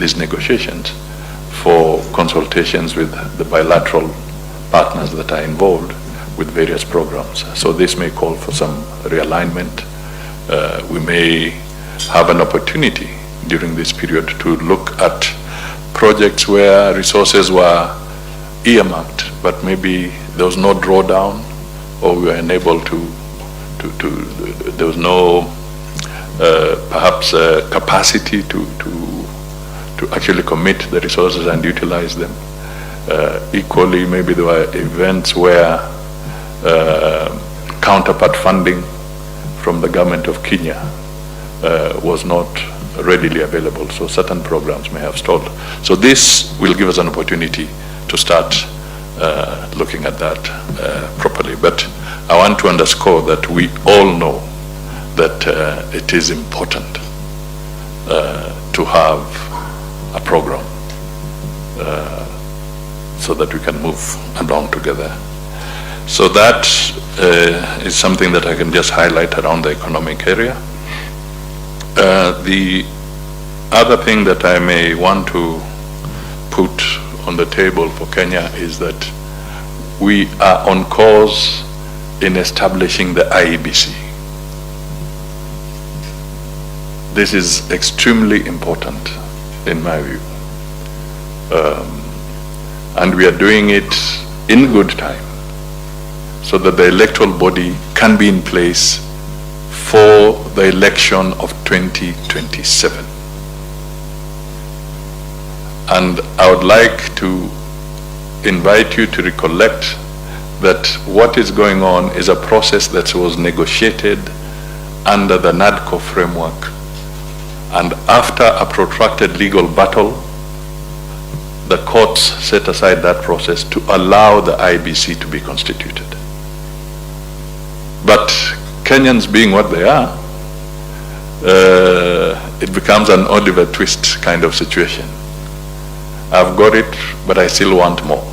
these negotiations for consultations with the bilateral partners that are involved with various programs. So this may call for some realignment. We may have an opportunity during this period to look at projects where resources were earmarked, but maybe there was no drawdown, or we were unable there was no perhaps capacity to actually commit the resources and utilize them. Equally, maybe there were events where counterpart funding from the government of Kenya was not readily available, so certain programs may have stalled. So this will give us an opportunity to start looking at that properly. But I want to underscore that we all know that it is important to have a program so that we can move along together. So that is something that I can just highlight around the economic area. The other thing that I may want to put on the table for Kenya is that we are on course in establishing the Iebc. This is extremely important in my view. And we are doing it in good time so that the electoral body can be in place for the election of 2027. And I would like to invite you to recollect that what is going on is a process that was negotiated under the NADCO framework. And after a protracted legal battle, the courts set aside that process to allow the Iebc to be constituted. But Kenyans being what they are, it becomes an Oliver Twist kind of situation. I've got it, but I still want more.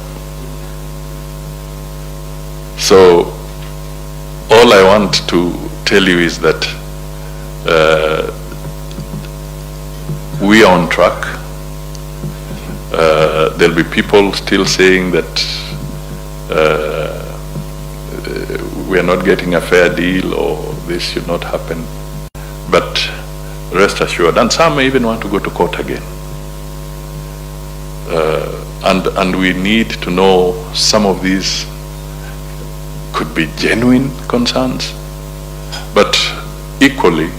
So all I want to tell you is that we are on track. There'll be people still saying that we are not getting a fair deal or this should not happen. But rest assured, and some may even want to go to court again. And we need to know some of these could be genuine concerns, but equally,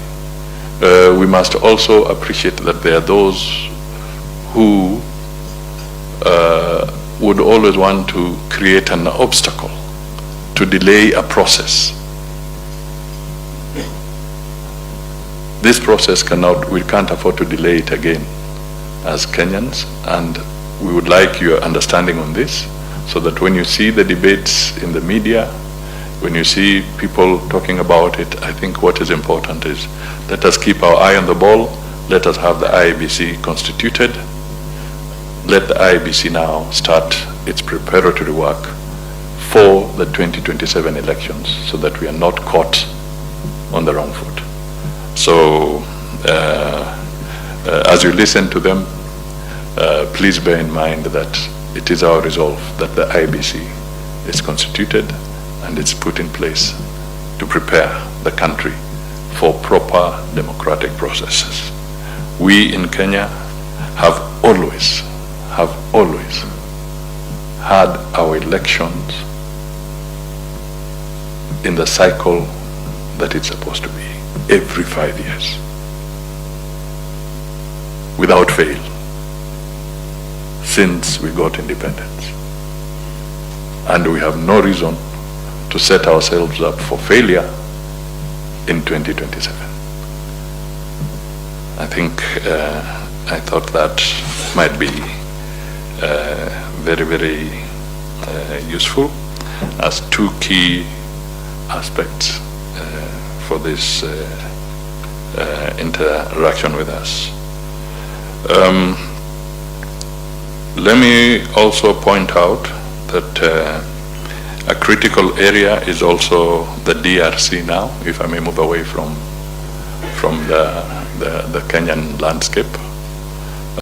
we must also appreciate that there are those who would always want to create an obstacle to delay a process. This process we can't afford to delay it again as Kenyans, and we would like your understanding on this, so that when you see the debates in the media, when you see people talking about it, I think what is important is let us keep our eye on the ball, let us have the Iebc constituted, let the Iebc now start its preparatory work for the 2027 elections so that we are not caught on the wrong foot. So as you listen to them, please bear in mind that it is our resolve that the Iebc is constituted and it's put in place to prepare the country for proper democratic processes. We in Kenya have always had our elections in the cycle that it's supposed to be, every 5 years, without fail, since we got independence. And we have no reason to set ourselves up for failure in 2027. I think I thought that might be very, very useful as two key aspects for this interaction with us. Let me also point out that a critical area is also the DRC now, if I may move away from the Kenyan landscape.